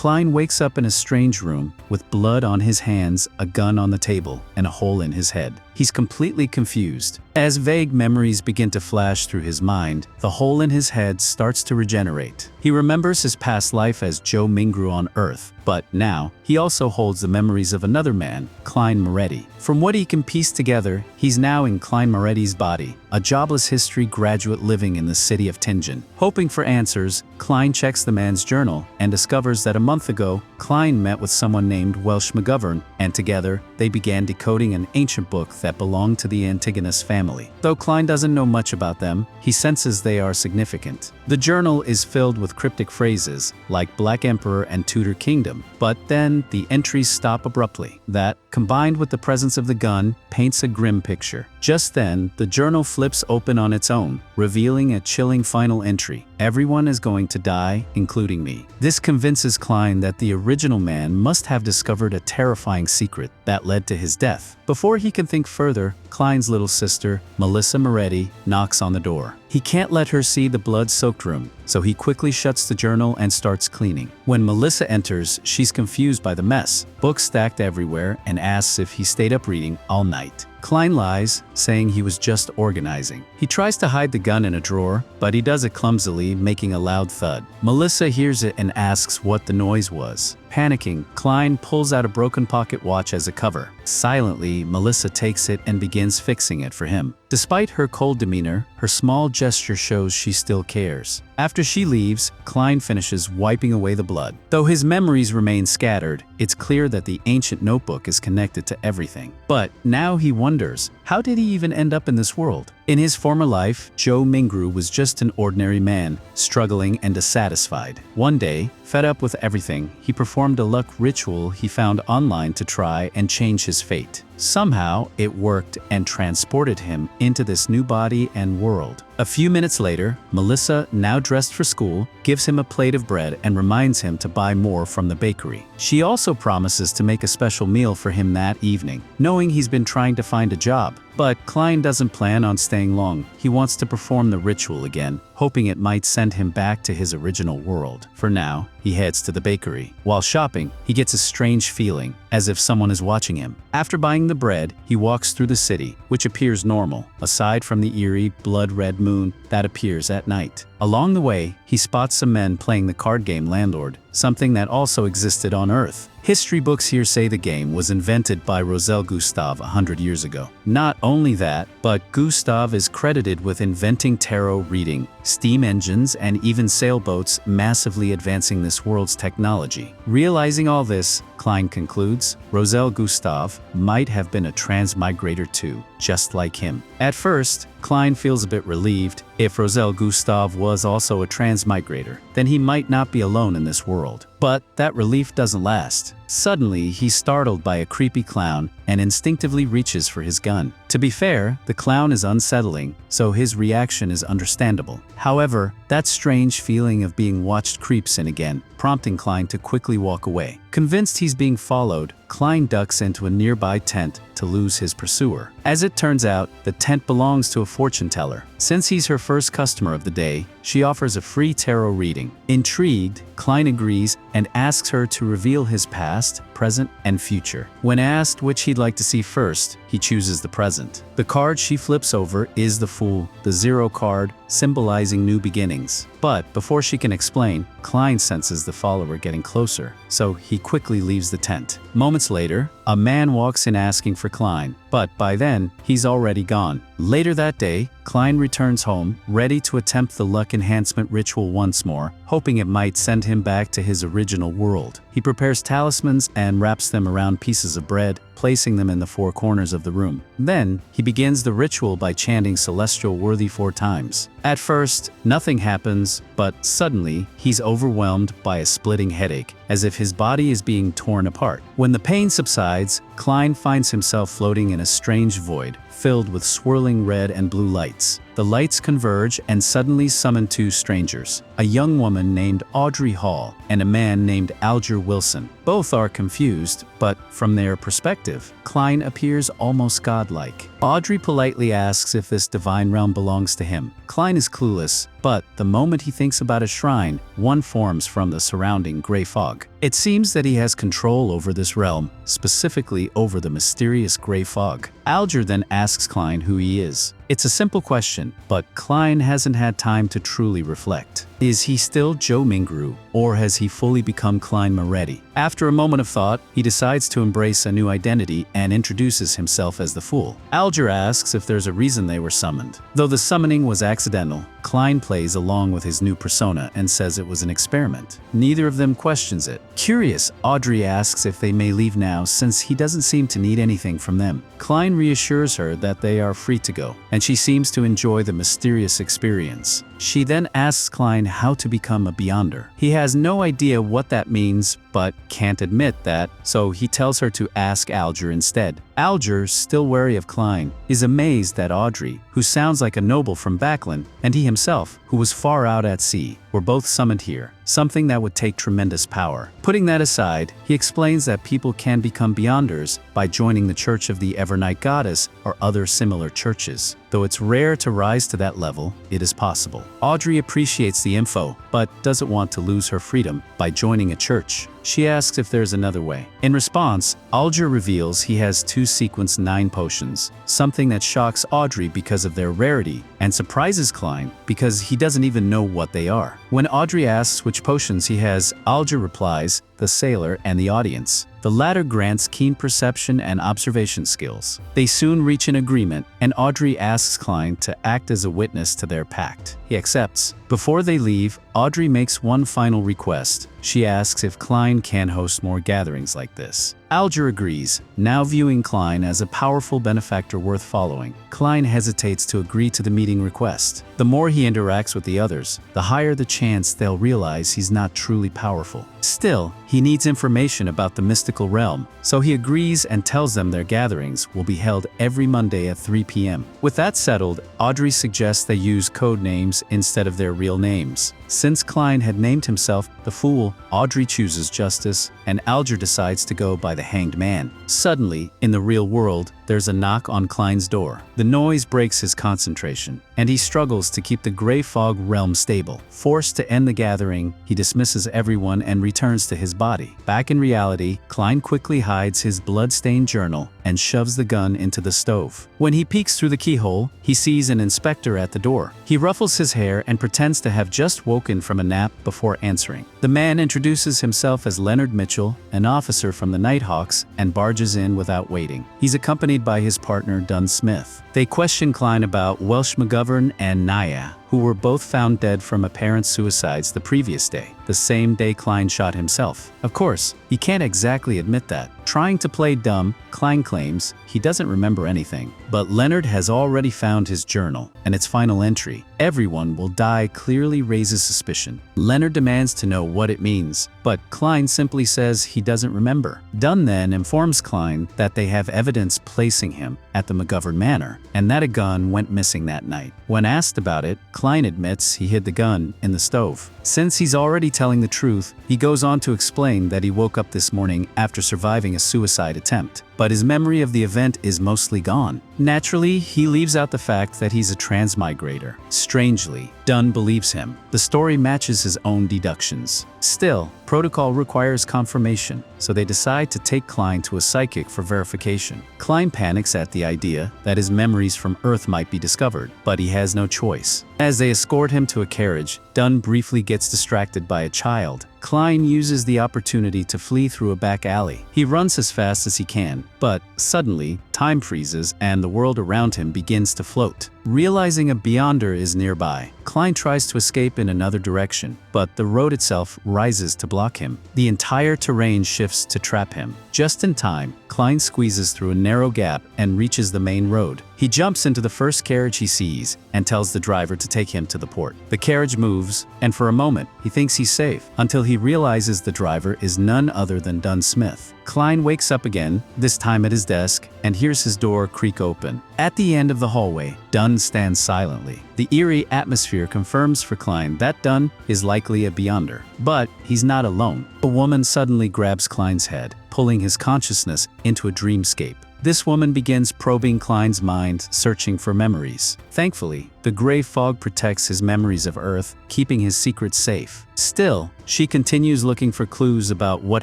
Klein wakes up in a strange room with blood on his hands, a gun on the table, and a hole in his head. He's completely confused. As vague memories begin to flash through his mind, the hole in his head starts to regenerate. He remembers his past life as Joe Mingru on Earth, but now he also holds the memories of another man, Klein Moretti. From what he can piece together, he's now in Klein Moretti's body, a jobless history graduate living in the city of Tingen. Hoping for answers, Klein checks the man's journal and discovers that a month ago, Klein met with someone named Welsh McGovern, and together they began decoding an ancient book that belonged to the Antigonus family. Though Klein doesn't know much about them, he senses they are significant. The journal is filled with cryptic phrases like Black Emperor and Tudor Kingdom, but then the entries stop abruptly. That, combined with the presence of the gun, paints a grim picture. Just then, the journal flips open on its own, revealing a chilling final entry. Everyone is going to die, including me. This convinces Klein that the original man must have discovered a terrifying secret that led to his death. Before he can think further, Klein's little sister, Melissa Moretti, knocks on the door. He can't let her see the blood-soaked room, so he quickly shuts the journal and starts cleaning. When Melissa enters, she's confused by the mess, books stacked everywhere, and asks if he stayed up reading all night. Klein lies, saying he was just organizing. He tries to hide the gun in a drawer, but he does it clumsily, making a loud thud. Melissa hears it and asks what the noise was. Panicking, Klein pulls out a broken pocket watch as a cover. Silently, Melissa takes it and begins fixing it for him. Despite her cold demeanor, her small gesture shows she still cares. After she leaves, Klein finishes wiping away the blood. Though his memories remain scattered, it's clear that the ancient notebook is connected to everything. But now he wonders, how did he even end up in this world? In his former life, Joe Mingru was just an ordinary man, struggling and dissatisfied. One day, fed up with everything, he performed a luck ritual he found online to try and change his fate. Somehow, it worked and transported him into this new body and world. A few minutes later, Melissa, now dressed for school, gives him a plate of bread and reminds him to buy more from the bakery. She also promises to make a special meal for him that evening, knowing he's been trying to find a job. But Klein doesn't plan on staying long. He wants to perform the ritual again, hoping it might send him back to his original world. For now, he heads to the bakery. While shopping, he gets a strange feeling, as if someone is watching him. After buying the bread, he walks through the city, which appears normal, aside from the eerie, blood-red moon that appears at night. Along the way, he spots some men playing the card game Landlord, something that also existed on Earth. History books here say the game was invented by Rosel Gustav 100 years ago. Not only that, but Gustav is credited with inventing tarot reading, steam engines, and even sailboats, massively advancing this world's technology. Realizing all this, Klein concludes, Rosel Gustav might have been a transmigrator too, just like him. At first, Klein feels a bit relieved. If Rosel Gustav was also a transmigrator, then he might not be alone in this world. But that relief doesn't last. Suddenly, he's startled by a creepy clown and instinctively reaches for his gun. To be fair, the clown is unsettling, so his reaction is understandable. However, that strange feeling of being watched creeps in again, prompting Klein to quickly walk away. Convinced he's being followed, Klein ducks into a nearby tent to lose his pursuer. As it turns out, the tent belongs to a fortune teller. Since he's her first customer of the day, she offers a free tarot reading. Intrigued, Klein agrees and asks her to reveal his past, present, and future. When asked which he'd like to see first, he chooses the present. The card she flips over is the Fool, the Zero card, symbolizing new beginnings. But before she can explain, Klein senses the follower getting closer, so he quickly leaves the tent. Moments later, a man walks in asking for Klein, but by then, he's already gone. Later that day, Klein returns home, ready to attempt the luck enhancement ritual once more, hoping it might send him back to his original world. He prepares talismans and wraps them around pieces of bread, placing them in the four corners of the room. Then, he begins the ritual by chanting Celestial Worthy 4 times. At first, nothing happens, but suddenly, he's overwhelmed by a splitting headache, as if his body is being torn apart. When the pain subsides, Klein finds himself floating in a strange void, filled with swirling red and blue lights. The lights converge and suddenly summon 2 strangers, a young woman named Audrey Hall and a man named Alger Wilson. Both are confused, but from their perspective, Klein appears almost godlike. Audrey politely asks if this divine realm belongs to him. Klein is clueless, but the moment he thinks about a shrine, one forms from the surrounding gray fog. It seems that he has control over this realm, specifically over the mysterious gray fog. Alger then asks Klein who he is. It's a simple question, but Klein hasn't had time to truly reflect. Is he still Joe Mingru, or has he fully become Klein Moretti? After a moment of thought, he decides to embrace a new identity and introduces himself as the Fool. Alger asks if there's a reason they were summoned. Though the summoning was accidental, Klein plays along with his new persona and says it was an experiment. Neither of them questions it. Curious, Audrey asks if they may leave now since he doesn't seem to need anything from them. Klein reassures her that they are free to go, and she seems to enjoy the mysterious experience. She then asks Klein how to become a Beyonder. He has no idea what that means, but can't admit that, so he tells her to ask Alger instead. Alger, still wary of Klein, is amazed that Audrey, who sounds like a noble from Backland, and he himself, who was far out at sea, were both summoned here, something that would take tremendous power. Putting that aside, he explains that people can become Beyonders by joining the Church of the Evernight Goddess or other similar churches. Though it's rare to rise to that level, it is possible. Audrey appreciates the info, but doesn't want to lose her freedom by joining a church. She asks if there's another way. In response, Alger reveals he has 2 sequence 9 potions, something that shocks Audrey because of their rarity and surprises Klein because he doesn't even know what they are. When Audrey asks which potions he has, Alger replies, the sailor and the audience. The latter grants keen perception and observation skills. They soon reach an agreement, and Audrey asks Klein to act as a witness to their pact. He accepts. Before they leave, Audrey makes one final request. She asks if Klein can host more gatherings like this. Alger agrees, now viewing Klein as a powerful benefactor worth following. Klein hesitates to agree to the meeting request. The more he interacts with the others, the higher the chance they'll realize he's not truly powerful. Still, he needs information about the mystical realm, so he agrees and tells them their gatherings will be held every Monday at 3 p.m. With that settled, Audrey suggests they use code names instead of their real names. Since Klein had named himself the Fool, Audrey chooses Justice, and Alger decides to go by the Hanged Man. Suddenly, in the real world, there's a knock on Klein's door. The noise breaks his concentration, and he struggles to keep the gray fog realm stable. Forced to end the gathering, he dismisses everyone and returns to his body. Back in reality, Klein quickly hides his blood-stained journal and shoves the gun into the stove. When he peeks through the keyhole, he sees an inspector at the door. He ruffles his hair and pretends to have just woken from a nap before answering. The man introduces himself as Leonard Mitchell, an officer from the Nighthawks, and barges in without waiting. He's accompanied by his partner Dunn Smith. They question Klein about Welsh McGovern and Naya, who were both found dead from apparent suicides the previous day, the same day Klein shot himself. Of course, he can't exactly admit that. Trying to play dumb, Klein claims he doesn't remember anything. But Leonard has already found his journal, and its final entry, "Everyone will die," clearly raises suspicion. Leonard demands to know what it means, but Klein simply says he doesn't remember. Dunn then informs Klein that they have evidence placing him at the McGovern Manor, and that a gun went missing that night. When asked about it, Klein admits he hid the gun in the stove. Since he's already telling the truth, he goes on to explain that he woke up this morning after surviving a suicide attempt, but his memory of the event is mostly gone. Naturally, he leaves out the fact that he's a transmigrator. Strangely, Dunn believes him. The story matches his own deductions. Still, protocol requires confirmation, so they decide to take Klein to a psychic for verification. Klein panics at the idea that his memories from Earth might be discovered, but he has no choice. As they escort him to a carriage, Dunn briefly gets distracted by a child. Klein uses the opportunity to flee through a back alley. He runs as fast as he can, but suddenly, time freezes and the world around him begins to float. Realizing a Beyonder is nearby, Klein tries to escape in another direction, but the road itself rises to block him. The entire terrain shifts to trap him. Just in time, Klein squeezes through a narrow gap and reaches the main road. He jumps into the first carriage he sees and tells the driver to take him to the port. The carriage moves, and for a moment, he thinks he's safe, until he realizes the driver is none other than Dunn Smith. Klein wakes up again, this time at his desk, and hears his door creak open. At the end of the hallway, Dunn stands silently. The eerie atmosphere confirms for Klein that Dunn is likely a Beyonder. But he's not alone. A woman suddenly grabs Klein's head, pulling his consciousness into a dreamscape. This woman begins probing Klein's mind, searching for memories. Thankfully, the gray fog protects his memories of Earth, keeping his secrets safe. Still, she continues looking for clues about what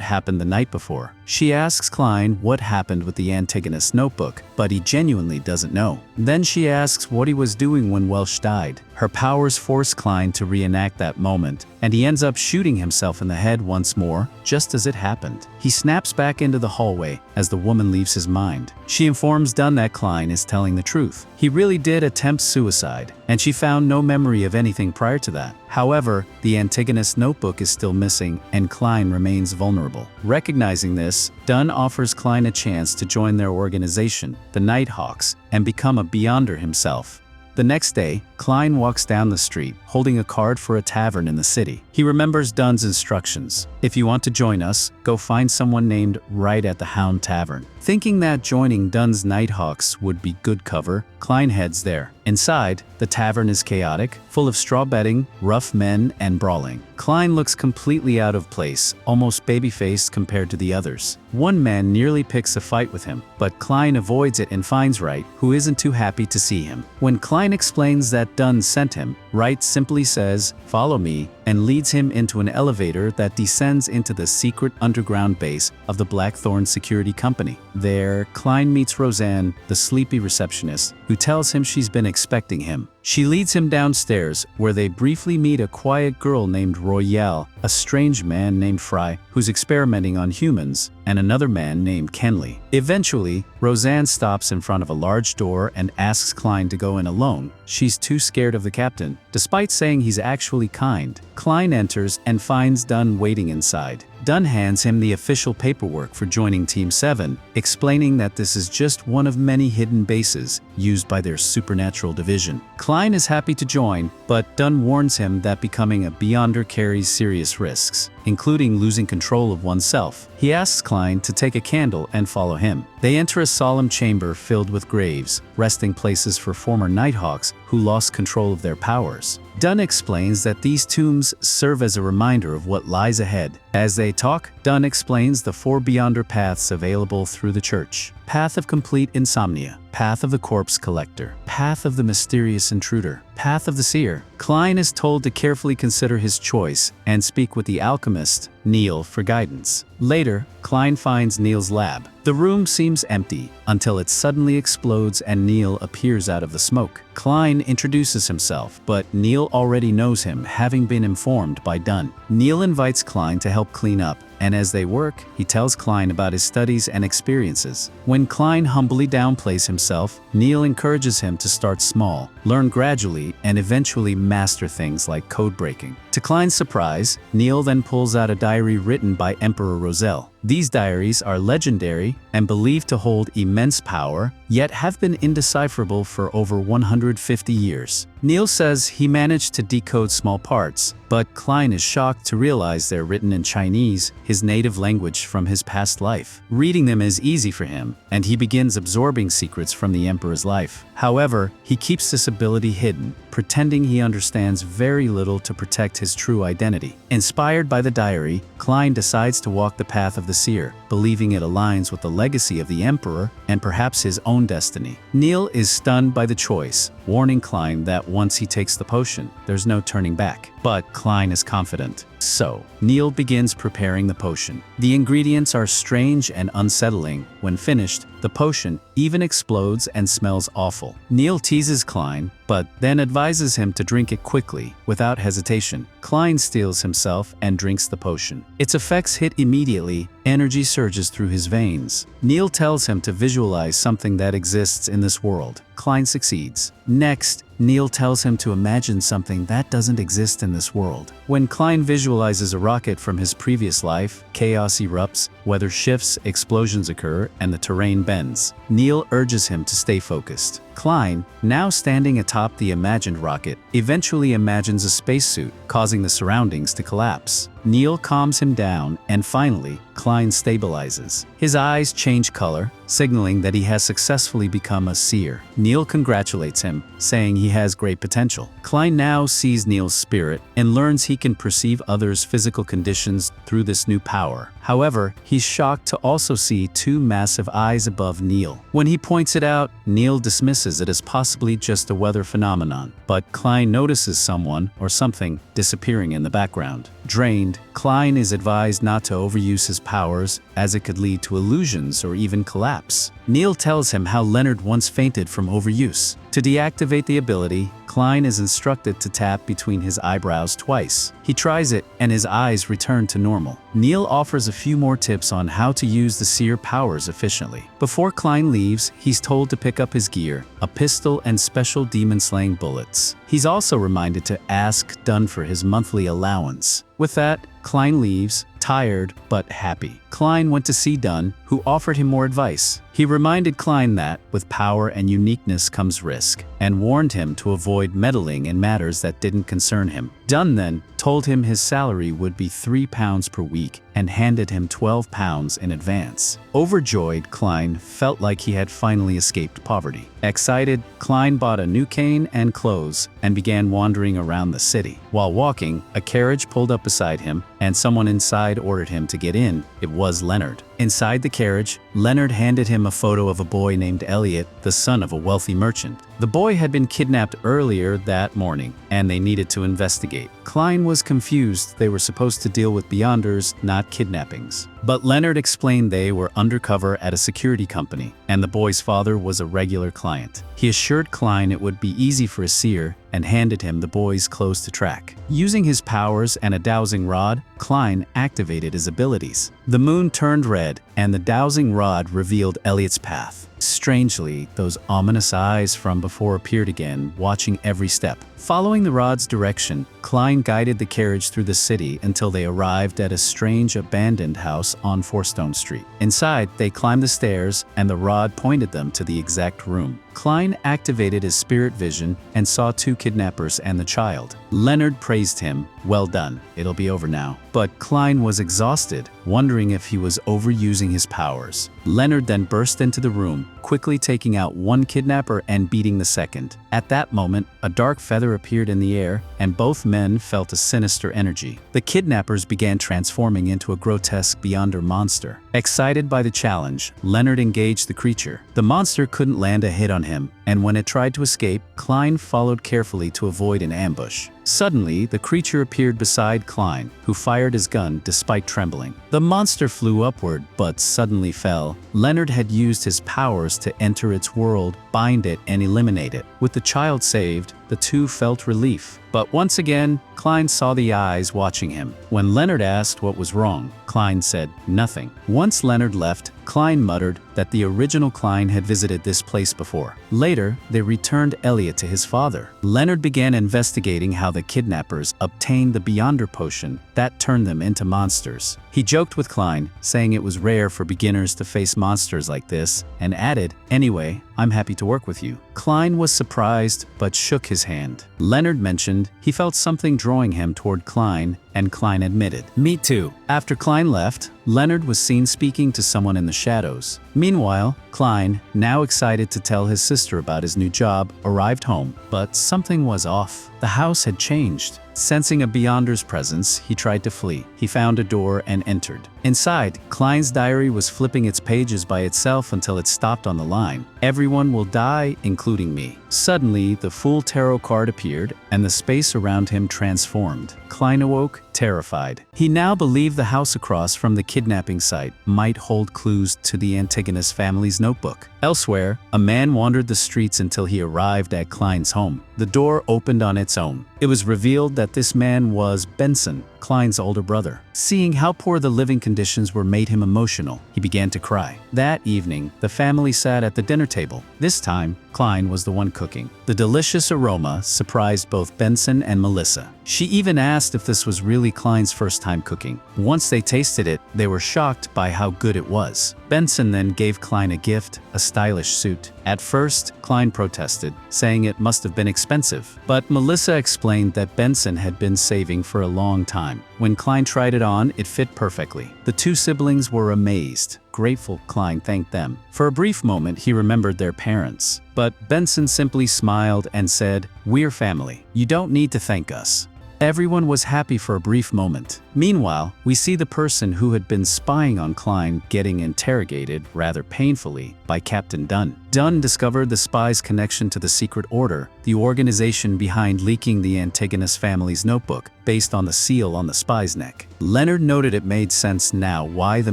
happened the night before. She asks Klein what happened with the Antigonus notebook, but he genuinely doesn't know. Then she asks what he was doing when Welsh died. Her powers force Klein to reenact that moment, and he ends up shooting himself in the head once more, just as it happened. He snaps back into the hallway as the woman leaves his mind. She informs Dunn that Klein is telling the truth. He really did attempt suicide, and she found no memory of anything prior to that. However, the Antigonus notebook is still missing, and Klein remains vulnerable. Recognizing this, Dunn offers Klein a chance to join their organization, the Nighthawks, and become a Beyonder himself. The next day, Klein walks down the street, holding a card for a tavern in the city. He remembers Dunn's instructions. If you want to join us, go find someone named right at the Hound Tavern. Thinking that joining Dunn's Nighthawks would be good cover, Klein heads there. Inside, the tavern is chaotic, full of straw betting, rough men, and brawling. Klein looks completely out of place, almost baby-faced compared to the others. One man nearly picks a fight with him, but Klein avoids it and finds Wright, who isn't too happy to see him. When Klein explains that Dunn sent him, Wright simply says, "Follow me," and leads him into an elevator that descends into the secret underground base of the Blackthorn Security Company. There, Klein meets Roseanne, the sleepy receptionist, who tells him she's been expecting him. She leads him downstairs, where they briefly meet a quiet girl named Royale, a strange man named Fry, who's experimenting on humans, and another man named Kenley. Eventually, Roseanne stops in front of a large door and asks Klein to go in alone. She's too scared of the captain, despite saying he's actually kind. Klein enters and finds Dunn waiting inside. Dunn hands him the official paperwork for joining Team 7, explaining that this is just one of many hidden bases used by their supernatural division. Klein is happy to join, but Dunn warns him that becoming a Beyonder carries serious risks, including losing control of oneself. He asks Klein to take a candle and follow him. They enter a solemn chamber filled with graves, resting places for former Nighthawks who lost control of their powers. Dunn explains that these tombs serve as a reminder of what lies ahead. As they talk, Dunn explains the 4 Beyonder paths available through the church. Path of complete insomnia, path of the corpse collector, path of the mysterious intruder, path of the seer. Klein is told to carefully consider his choice and speak with the alchemist, Neil, for guidance. Later, Klein finds Neil's lab. The room seems empty until it suddenly explodes and Neil appears out of the smoke. Klein introduces himself, but Neil already knows him, having been informed by Dunn. Neil invites Klein to help clean up, and as they work, he tells Klein about his studies and experiences. When Klein humbly downplays himself, Neil encourages him to start small, learn gradually, and eventually master things like code breaking. To Klein's surprise, Neil then pulls out a diary written by Emperor Roselle. These diaries are legendary and believed to hold immense power, yet have been indecipherable for over 150 years. Neil says he managed to decode small parts, but Klein is shocked to realize they're written in Chinese, his native language from his past life. Reading them is easy for him, and he begins absorbing secrets from the Emperor's life. However, he keeps this ability hidden, pretending he understands very little to protect his true identity. Inspired by the diary, Klein decides to walk the path of the Seer, believing it aligns with the legacy of the Emperor and perhaps his own destiny. Neil is stunned by the choice, warning Klein that once he takes the potion, there's no turning back. But Klein is confident. So, Neil begins preparing the potion. The ingredients are strange and unsettling. When finished, the potion even explodes and smells awful. Neil teases Klein, but then advises him to drink it quickly, without hesitation. Klein steels himself and drinks the potion. Its effects hit immediately, energy surges through his veins. Neil tells him to visualize something that exists in this world. Klein succeeds. Next, Neil tells him to imagine something that doesn't exist in this world. When Klein visualizes a rocket from his previous life, chaos erupts, weather shifts, explosions occur, and the terrain bends. Neil urges him to stay focused. Klein, now standing atop the imagined rocket, eventually imagines a spacesuit, causing the surroundings to collapse. Neil calms him down, and finally, Klein stabilizes. His eyes change color, signaling that he has successfully become a seer. Neil congratulates him, saying he has great potential. Klein now sees Neil's spirit and learns he can perceive others' physical conditions through this new power. However, he's shocked to also see two massive eyes above Neil. When he points it out, Neil dismisses it as possibly just a weather phenomenon, but Klein notices someone or something disappearing in the background. Drained, Klein is advised not to overuse his powers, as it could lead to illusions or even collapse. Neil tells him how Leonard once fainted from overuse. To deactivate the ability, Klein is instructed to tap between his eyebrows twice. He tries it, and his eyes return to normal. Neil offers a few more tips on how to use the Seer powers efficiently. Before Klein leaves, he's told to pick up his gear, a pistol and special demon-slaying bullets. He's also reminded to ask Dunn for his monthly allowance. With that, Klein leaves, tired but happy. Klein went to see Dunn, who offered him more advice. He reminded Klein that, with power and uniqueness comes risk, and warned him to avoid meddling in matters that didn't concern him. Dunn then told him his salary would be £3 per week and handed him £12 in advance. Overjoyed, Klein felt like he had finally escaped poverty. Excited, Klein bought a new cane and clothes and began wandering around the city. While walking, a carriage pulled up beside him, and someone inside ordered him to get in. It was Leonard. Inside the carriage, Leonard handed him a photo of a boy named Elliot, the son of a wealthy merchant. The boy had been kidnapped earlier that morning, and they needed to investigate. Klein was confused. They were supposed to deal with Beyonders, not kidnappings. But Leonard explained they were undercover at a security company, and the boy's father was a regular client. He assured Klein it would be easy for a seer and handed him the boy's clothes to track. Using his powers and a dowsing rod, Klein activated his abilities. The moon turned red, and the dowsing rod revealed Elliot's path. Strangely, those ominous eyes from before appeared again, watching every step. Following the rod's direction, Klein guided the carriage through the city until they arrived at a strange abandoned house on Fourstone Street. Inside, they climbed the stairs, and the rod pointed them to the exact room. Klein activated his spirit vision and saw two kidnappers and the child. Leonard praised him. "Well done, it'll be over now." But Klein was exhausted, wondering if he was overusing his powers. Leonard then burst into the room, quickly taking out one kidnapper and beating the second. At that moment, a dark feather appeared in the air, and both men felt a sinister energy. The kidnappers began transforming into a grotesque Beyonder monster. Excited by the challenge, Leonard engaged the creature. The monster couldn't land a hit on him, and when it tried to escape, Klein followed carefully to avoid an ambush. Suddenly, the creature appeared beside Klein, who fired his gun despite trembling. The monster flew upward, but suddenly fell. Leonard had used his powers to enter its world, bind it, and eliminate it. With the child saved, the two felt relief. But once again, Klein saw the eyes watching him. When Leonard asked what was wrong, Klein said nothing. Once Leonard left, Klein muttered that the original Klein had visited this place before. Later, they returned Elliot to his father. Leonard began investigating how the kidnappers obtained the Beyonder potion that turned them into monsters. He joked with Klein, saying it was rare for beginners to face monsters like this, and added, "Anyway, I'm happy to work with you." Klein was surprised, but shook his hand. Leonard mentioned he felt something drawing him toward Klein, and Klein admitted, "Me too." After Klein left, Leonard was seen speaking to someone in the shadows. Meanwhile, Klein, now excited to tell his sister about his new job, arrived home, but something was off. The house had changed. Sensing a Beyonder's presence, he tried to flee. He found a door and entered. Inside, Klein's diary was flipping its pages by itself until it stopped on the line, "Everyone will die, including me." Suddenly, the Fool Tarot card appeared, and the space around him transformed. Klein awoke, terrified. He now believed the house across from the kidnapping site might hold clues to the Antigonus family's notebook. Elsewhere, a man wandered the streets until he arrived at Klein's home. The door opened on its own. It was revealed that this man was Benson, Klein's older brother. Seeing how poor the living conditions were made him emotional. He began to cry. That evening, the family sat at the dinner table. This time, Klein was the one cooking. The delicious aroma surprised both Benson and Melissa. She even asked if this was really Klein's first time cooking. Once they tasted it, they were shocked by how good it was. Benson then gave Klein a gift, a stylish suit. At first, Klein protested, saying it must have been expensive. But Melissa explained that Benson had been saving for a long time. When Klein tried it on, it fit perfectly. The two siblings were amazed. Grateful, Klein thanked them. For a brief moment, he remembered their parents. But Benson simply smiled and said, "We're family. You don't need to thank us." Everyone was happy for a brief moment. Meanwhile, we see the person who had been spying on Klein getting interrogated, rather painfully, by Captain Dunn. Dunn discovered the spy's connection to the Secret Order, the organization behind leaking the Antigonus family's notebook, based on the seal on the spy's neck. Leonard noted it made sense now why the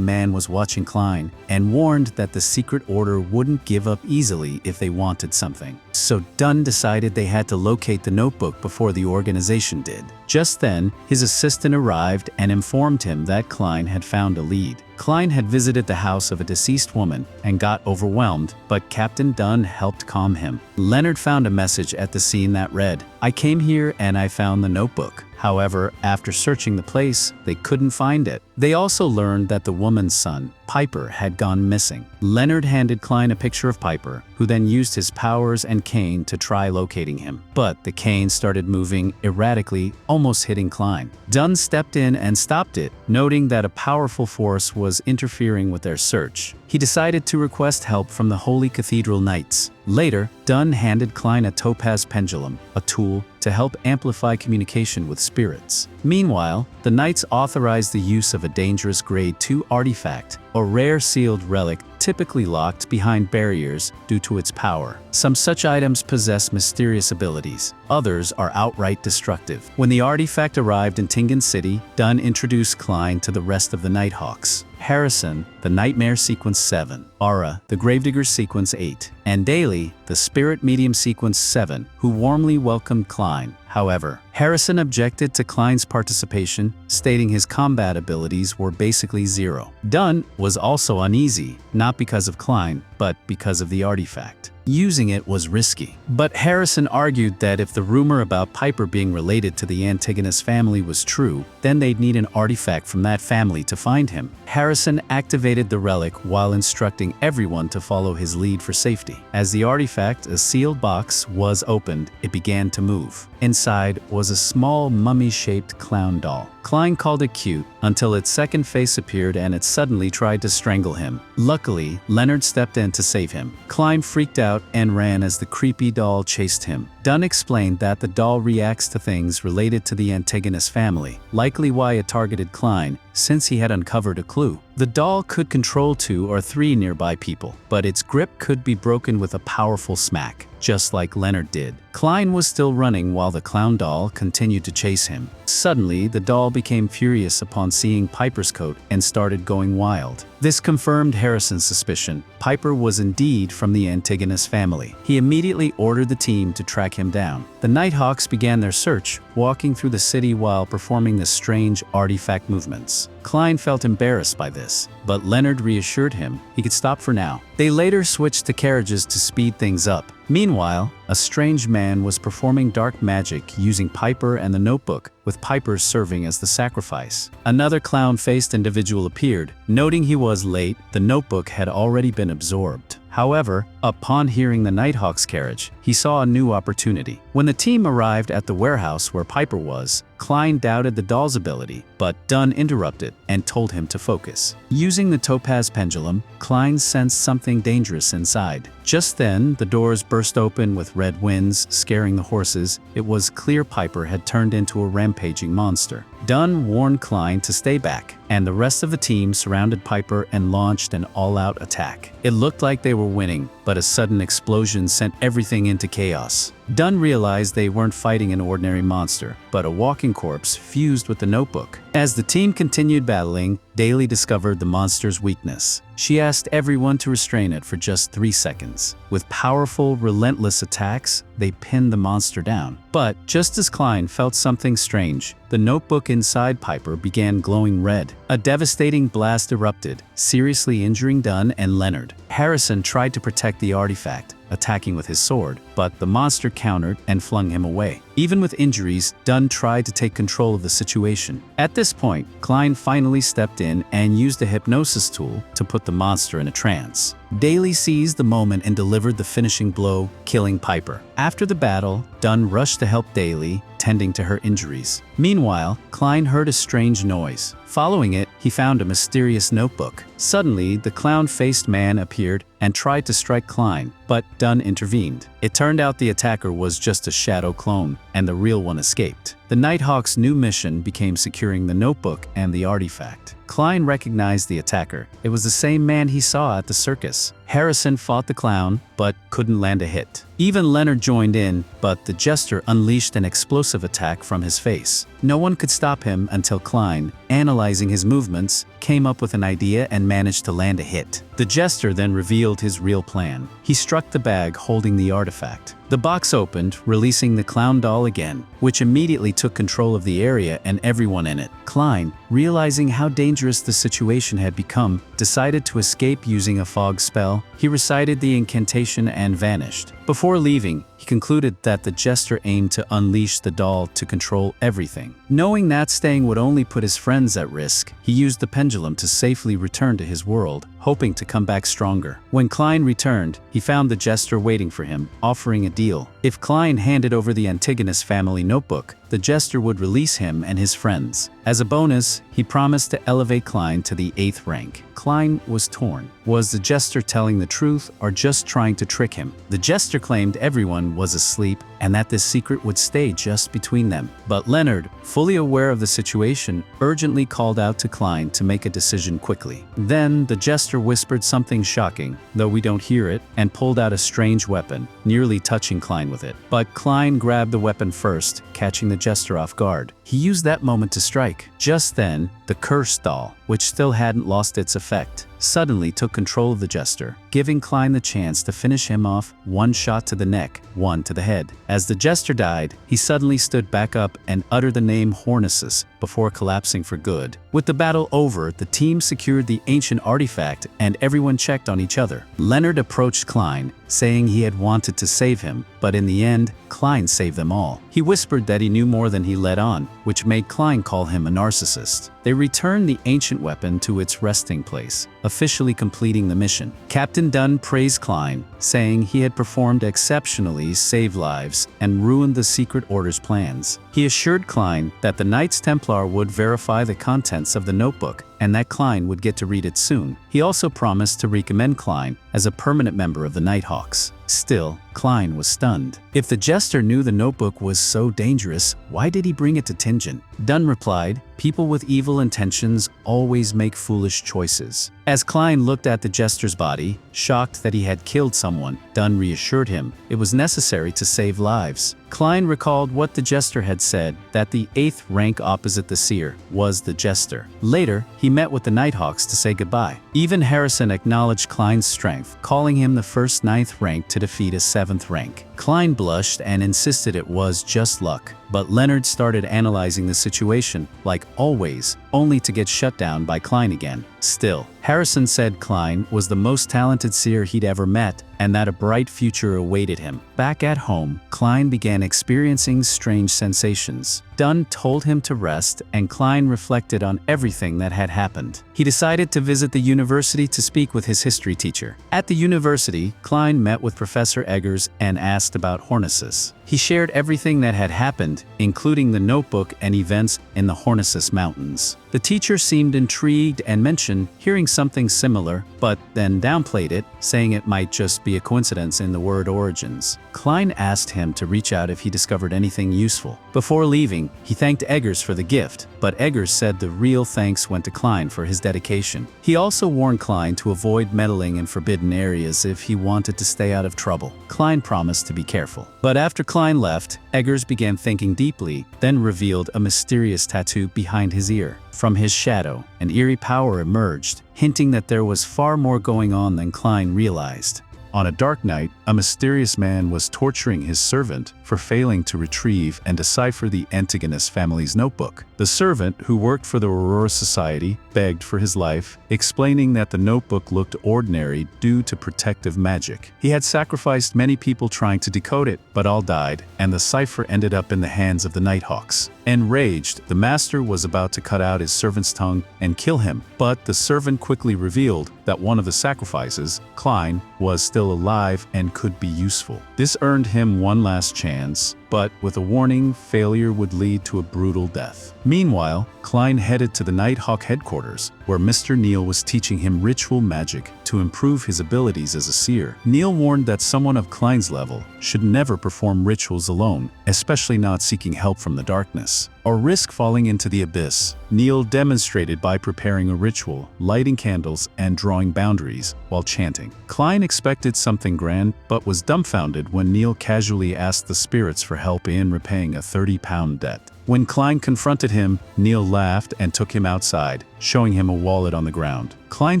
man was watching Klein, and warned that the Secret Order wouldn't give up easily if they wanted something. So Dunn decided they had to locate the notebook before the organization did. Just then, his assistant arrived and informed him that Klein had found a lead. Klein had visited the house of a deceased woman and got overwhelmed, but Captain Dunn helped calm him. Leonard found a message at the scene that read, "I came here and I found the notebook." However, after searching the place, they couldn't find it. They also learned that the woman's son, Piper, had gone missing. Leonard handed Klein a picture of Piper, who then used his powers and cane to try locating him. But the cane started moving erratically, almost hitting Klein. Dunn stepped in and stopped it, noting that a powerful force was interfering with their search. He decided to request help from the Holy Cathedral Knights. Later, Dunn handed Klein a topaz pendulum, a tool to help amplify communication with spirits. Meanwhile, the Knights authorized the use of a dangerous Grade 2 artifact, a rare sealed relic typically locked behind barriers due to its power. Some such items possess mysterious abilities, others are outright destructive. When the artifact arrived in Tingen City, Dunn introduced Klein to the rest of the Nighthawks. Harrison, the Nightmare Sequence 7, Ara, the Gravedigger Sequence 8, and Daly, the Spirit Medium Sequence 7, who warmly welcomed Klein. However, Harrison objected to Klein's participation, stating his combat abilities were basically zero. Dunn was also uneasy, not because of Klein, but because of the artifact. Using it was risky. But Harrison argued that if the rumor about Piper being related to the Antigonus family was true, then they'd need an artifact from that family to find him. Harrison activated the relic while instructing everyone to follow his lead for safety. As the artifact, a sealed box, was opened, it began to move. Inside was a small mummy-shaped clown doll. Klein called it cute until its second face appeared and it suddenly tried to strangle him. Luckily, Leonard stepped in to save him. Klein freaked out and ran as the creepy doll chased him. Dunn explained that the doll reacts to things related to the Antigonus family, likely why it targeted Klein, since he had uncovered a clue. The doll could control 2 or 3 nearby people, but its grip could be broken with a powerful smack, just like Leonard did. Klein was still running while the clown doll continued to chase him. Suddenly, the doll became furious upon seeing Piper's coat and started going wild. This confirmed Harrison's suspicion. Piper was indeed from the Antigonus family. He immediately ordered the team to track him down. The Nighthawks began their search, walking through the city while performing the strange artifact movements. Klein felt embarrassed by this, but Leonard reassured him he could stop for now. They later switched to carriages to speed things up. Meanwhile, a strange man was performing dark magic using Piper and the notebook, with Piper serving as the sacrifice. Another clown-faced individual appeared. Noting he was late, the notebook had already been absorbed. However, upon hearing the Nighthawks carriage, he saw a new opportunity. When the team arrived at the warehouse where Piper was, Klein doubted the doll's ability, but Dunn interrupted and told him to focus. Using the topaz pendulum, Klein sensed something dangerous inside. Just then, the doors burst open with red winds, scaring the horses. It was clear Piper had turned into a rampaging monster. Dunn warned Klein to stay back, and the rest of the team surrounded Piper and launched an all-out attack. It looked like they were winning, but a sudden explosion sent everything into chaos. Dunn realized they weren't fighting an ordinary monster, but a walking corpse fused with the notebook. As the team continued battling, Daly discovered the monster's weakness. She asked everyone to restrain it for just 3 seconds. With powerful, relentless attacks, they pinned the monster down. But just as Klein felt something strange, the notebook inside Piper began glowing red. A devastating blast erupted, seriously injuring Dunn and Leonard. Harrison tried to protect the artifact, attacking with his sword, but the monster countered and flung him away. Even with injuries, Dunn tried to take control of the situation. At this point, Klein finally stepped in and used a hypnosis tool to put the monster in a trance. Daly seized the moment and delivered the finishing blow, killing Piper. After the battle, Dunn rushed to help Daly, tending to her injuries. Meanwhile, Klein heard a strange noise. Following it, he found a mysterious notebook. Suddenly, the clown-faced man appeared and tried to strike Klein, but Dunn intervened. It turned out the attacker was just a shadow clone, and the real one escaped. The Nighthawks' new mission became securing the notebook and the artifact. Klein recognized the attacker. It was the same man he saw at the circus. Harrison fought the clown, but couldn't land a hit. Even Leonard joined in, but the Jester unleashed an explosive attack from his face. No one could stop him until Klein, analyzing his movements, came up with an idea and managed to land a hit. The Jester then revealed his real plan. He struck the bag holding the artifact. The box opened, releasing the clown doll again, which immediately took control of the area and everyone in it. Klein, realizing how dangerous the situation had become, decided to escape using a fog spell. He recited the incantation and vanished. Before leaving, he concluded that the Jester aimed to unleash the doll to control everything. Knowing that staying would only put his friends at risk, he used the pendulum to safely return to his world, hoping to come back stronger. When Klein returned, he found the Jester waiting for him, offering a deal. If Klein handed over the Antigonus family notebook, the Jester would release him and his friends. As a bonus, he promised to elevate Klein to the 8th rank. Klein was torn. Was the Jester telling the truth or just trying to trick him? The Jester claimed everyone was asleep and that this secret would stay just between them. But Leonard, fully aware of the situation, urgently called out to Klein to make a decision quickly. Then the Jester whispered something shocking, though we don't hear it, and pulled out a strange weapon, nearly touching Klein with it. But Klein grabbed the weapon first, catching the Jester off guard. He used that moment to strike. Just then, the cursed doll, which still hadn't lost its effect, suddenly took control of the Jester, giving Klein the chance to finish him off, one shot to the neck, one to the head. As the Jester died, he suddenly stood back up and uttered the name Hornesis before collapsing for good. With the battle over, the team secured the ancient artifact and everyone checked on each other. Leonard approached Klein, saying he had wanted to save him, but in the end, Klein saved them all. He whispered that he knew more than he let on, which made Klein call him a narcissist. They returned the ancient weapon to its resting place, officially completing the mission. Captain Dunn praised Klein, saying he had performed exceptionally, saved lives, and ruined the Secret Order's plans. He assured Klein that the Knights Templar would verify the contents of the notebook and that Klein would get to read it soon. He also promised to recommend Klein as a permanent member of the Nighthawks. Still, Klein was stunned. If the Jester knew the notebook was so dangerous, why did he bring it to Tingen? Dunn replied, "People with evil intentions always make foolish choices." As Klein looked at the Jester's body, shocked that he had killed someone, Dunn reassured him it was necessary to save lives. Klein recalled what the Jester had said, that the 8th rank opposite the Seer was the Jester. Later, he met with the Nighthawks to say goodbye. Even Harrison acknowledged Klein's strength, calling him the first 9th rank to defeat a 7th rank. Klein blushed and insisted it was just luck, but Leonard started analyzing the situation, like always, only to get shut down by Klein again. Still, Harrison said Klein was the most talented seer he'd ever met and that a bright future awaited him. Back at home, Klein began experiencing strange sensations. Dunn told him to rest, and Klein reflected on everything that had happened. He decided to visit the university to speak with his history teacher. At the university, Klein met with Professor Eggers and asked about Hornesis. He shared everything that had happened, including the notebook and events in the Hornesis Mountains. The teacher seemed intrigued and mentioned hearing something similar, but then downplayed it, saying it might just be a coincidence in the word origins. Klein asked him to reach out if he discovered anything useful. Before leaving, he thanked Eggers for the gift, but Eggers said the real thanks went to Klein for his dedication. He also warned Klein to avoid meddling in forbidden areas if he wanted to stay out of trouble. Klein promised to be careful. But after Klein left, Eggers began thinking deeply, then revealed a mysterious tattoo behind his ear. From his shadow, an eerie power emerged, hinting that there was far more going on than Klein realized. On a dark night, a mysterious man was torturing his servant for failing to retrieve and decipher the Antigonus family's notebook. The The servant, who worked for the Aurora Society, begged for his life, explaining that the notebook looked ordinary due to protective magic. He had sacrificed many people trying to decode it, but all died, and the cipher ended up in the hands of the Nighthawks. Enraged, the master was about to cut out his servant's tongue and kill him, but the servant quickly revealed that one of the sacrifices, Klein, was still alive and could be useful. This earned him one last chance, but with a warning, failure would lead to a brutal death. Meanwhile, Klein headed to the Nighthawk headquarters, where Mr. Neal was teaching him ritual magic to improve his abilities as a seer. Neal warned that someone of Klein's level should never perform rituals alone, especially not seeking help from the darkness, or risk falling into the abyss. Neal demonstrated by preparing a ritual, lighting candles, and drawing boundaries while chanting. Klein expected something grand, but was dumbfounded when Neal casually asked the spirits for help in repaying a 30-pound debt. When Klein confronted him, Neal laughed and took him outside, showing him a wallet on the ground. Klein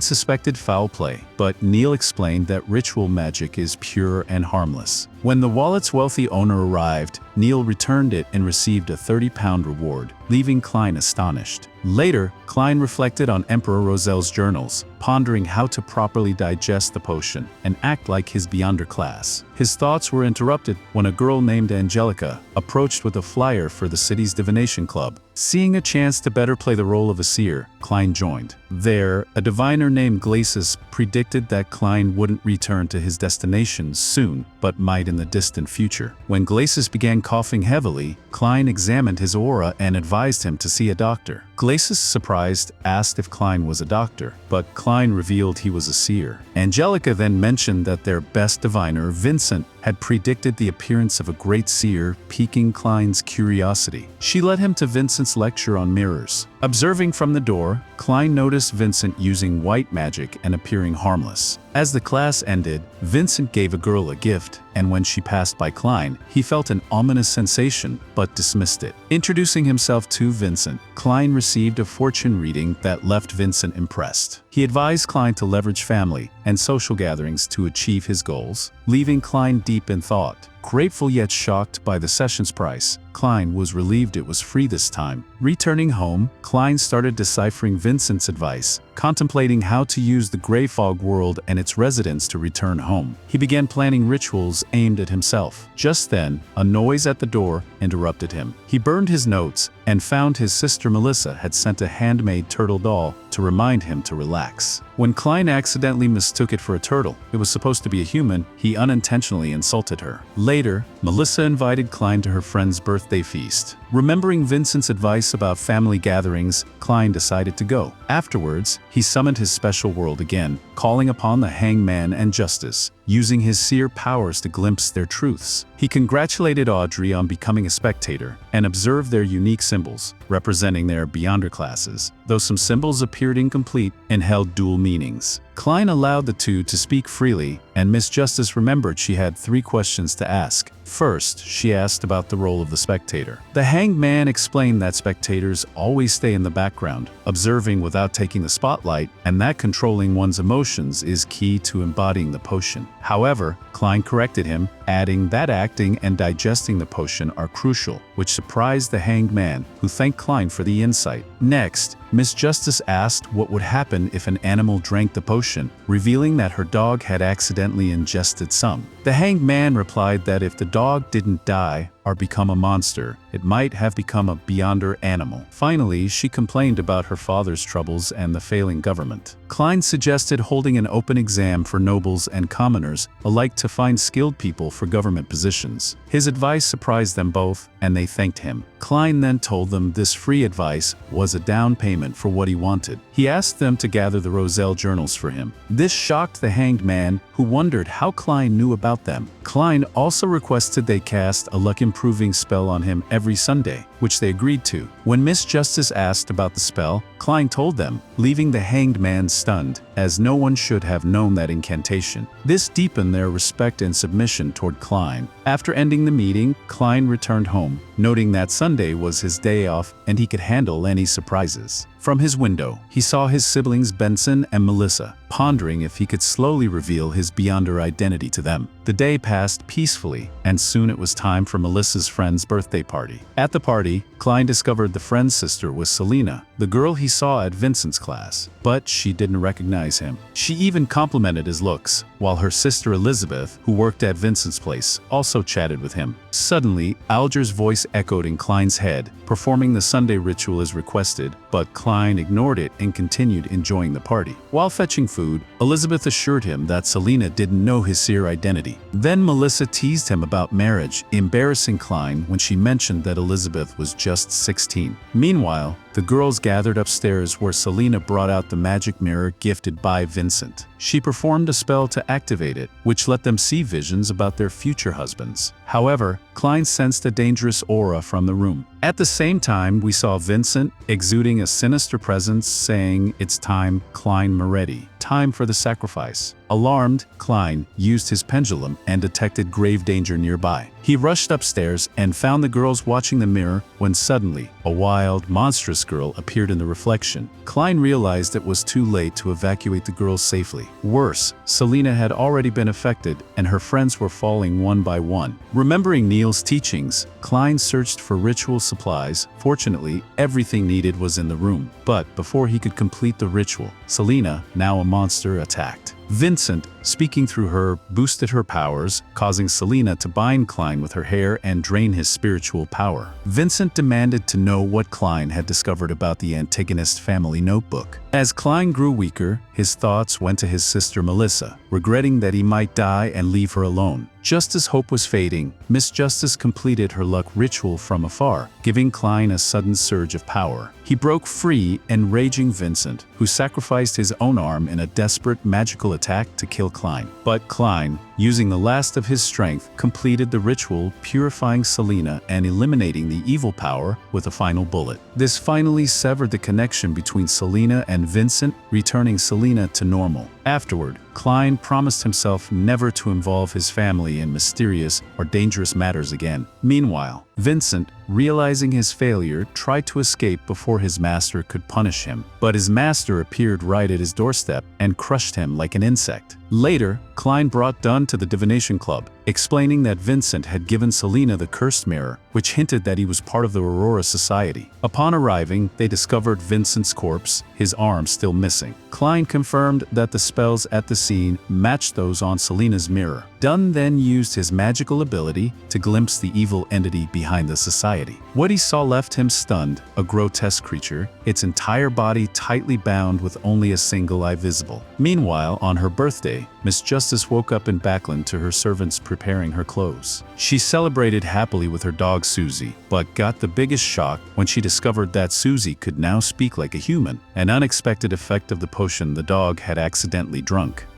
suspected foul play, but Neal explained that ritual magic is pure and harmless. When the wallet's wealthy owner arrived, Neal returned it and received a 30-pound reward, leaving Klein astonished. Later, Klein reflected on Emperor Rosel's journals, pondering how to properly digest the potion and act like his Beyonder class. His thoughts were interrupted when a girl named Angelica approached with a flyer for the city's divination club. Seeing a chance to better play the role of a seer, Klein joined. There, a diviner named Glacis predicted that Klein wouldn't return to his destination soon, but might in the distant future. When Glacis began coughing heavily, Klein examined his aura and advised him to see a doctor. Glacis, surprised, asked if Klein was a doctor, but Klein revealed he was a seer. Angelica then mentioned that their best diviner, Vincent, had predicted the appearance of a great seer, piquing Klein's curiosity. She led him to Vincent's lecture on mirrors. Observing from the door, Klein noticed Vincent using white magic and appearing harmless. As the class ended, Vincent gave a girl a gift, and when she passed by Klein, he felt an ominous sensation, but dismissed it. Introducing himself to Vincent, Klein received a fortune reading that left Vincent impressed. He advised Klein to leverage family and social gatherings to achieve his goals, leaving Klein deep in thought. Grateful yet shocked by the session's price, Klein was relieved it was free this time. Returning home, Klein started deciphering Vincent's advice, contemplating how to use the Grey Fog world and its residents to return home. He began planning rituals aimed at himself. Just then, a noise at the door interrupted him. He burned his notes and found his sister Melissa had sent a handmade turtle doll to remind him to relax. When Klein accidentally mistook it for a turtle, it was supposed to be a human, he unintentionally insulted her. Later, Melissa invited Klein to her friend's birthday feast. Remembering Vincent's advice about family gatherings, Klein decided to go. Afterwards, he summoned his special world again, calling upon the hangman and justice, using his seer powers to glimpse their truths. He congratulated Audrey on becoming a spectator and observed their unique symbols, representing their Beyonder classes, though some symbols appeared incomplete and held dual meanings. Klein allowed the two to speak freely, and Miss Justice remembered she had 3 questions to ask. First, she asked about the role of the spectator. The hanged man explained that spectators always stay in the background, observing without taking the spotlight, and that controlling one's emotions is key to embodying the potion. However, Klein corrected him, adding that acting and digesting the potion are crucial, which surprised the hanged man, who thanked Klein for the insight. Next, Miss Justice asked what would happen if an animal drank the potion, revealing that her dog had accidentally ingested some. The hanged man replied that if the dog didn't die or become a monster, it might have become a Beyonder animal. Finally, she complained about her father's troubles and the failing government. Klein suggested holding an open exam for nobles and commoners alike to find skilled people for government positions. His advice surprised them both, and they thanked him. Klein then told them this free advice was a down payment for what he wanted. He asked them to gather the Roselle journals for him. This shocked the hanged man, who wondered how Klein knew about them. Klein also requested they cast a luck-improving spell on him every Sunday, which they agreed to. When Miss Justice asked about the spell, Klein told them, leaving the hanged man stunned, as no one should have known that incantation. This deepened their respect and submission toward Klein. After ending the meeting, Klein returned home, noting that Sunday was his day off and he could handle any surprises. From his window, he saw his siblings Benson and Melissa pondering if he could slowly reveal his beyonder identity to them. The day passed peacefully, and soon it was time for Melissa's friend's birthday party. At the party, Klein discovered the friend's sister was Selena, the girl he saw at Vincent's class. But she didn't recognize him. She even complimented his looks, while her sister Elizabeth, who worked at Vincent's place, also chatted with him. Suddenly, Alger's voice echoed in Klein's head, performing the Sunday ritual as requested, but Klein ignored it and continued enjoying the party. While fetching food, Elizabeth assured him that Selena didn't know his Seer identity. Then Melissa teased him about marriage, embarrassing Klein when she mentioned that Elizabeth was just 16. Meanwhile, the girls gathered upstairs where Selena brought out the magic mirror gifted by Vincent. She performed a spell to activate it, which let them see visions about their future husbands. However, Klein sensed a dangerous aura from the room. At the same time, we saw Vincent exuding a sinister presence, saying, "It's time, Klein Moretti. Time for the sacrifice." Alarmed, Klein used his pendulum and detected grave danger nearby. He rushed upstairs and found the girls watching the mirror when suddenly, a wild, monstrous girl appeared in the reflection. Klein realized it was too late to evacuate the girls safely. Worse, Selena had already been affected and her friends were falling one by one. Remembering Neil's teachings, Klein searched for ritual supplies. Fortunately, everything needed was in the room. But before he could complete the ritual, Selena, now a monster, attacked. Vincent, speaking through her, boosted her powers, causing Selena to bind Klein with her hair and drain his spiritual power. Vincent demanded to know what Klein had discovered about the Antigonus family notebook. As Klein grew weaker, his thoughts went to his sister Melissa, regretting that he might die and leave her alone. Just as hope was fading, Miss Justice completed her luck ritual from afar, giving Klein a sudden surge of power. He broke free, enraging Vincent, who sacrificed his own arm in a desperate magical attack to kill Klein. But Klein, using the last of his strength, completed the ritual, purifying Selena and eliminating the evil power with a final bullet. This finally severed the connection between Selena and Vincent, returning Selena to normal. Afterward, Klein promised himself never to involve his family in mysterious or dangerous matters again. Meanwhile, Vincent, realizing his failure, tried to escape before his master could punish him. But his master appeared right at his doorstep and crushed him like an insect. Later, Klein brought Dunn to the divination club, explaining that Vincent had given Selena the cursed mirror, which hinted that he was part of the Aurora Society. Upon arriving, they discovered Vincent's corpse, his arm still missing. Klein confirmed that the spells at the scene matched those on Selena's mirror. Dunn then used his magical ability to glimpse the evil entity behind the society. What he saw left him stunned, a grotesque creature, its entire body tightly bound with only a single eye visible. Meanwhile, on her birthday, Miss Justice woke up in Backland to her servants preparing her clothes. She celebrated happily with her dog Susie, but got the biggest shock when she discovered that Susie could now speak like a human, an unexpected effect of the potion the dog had accidentally drunk.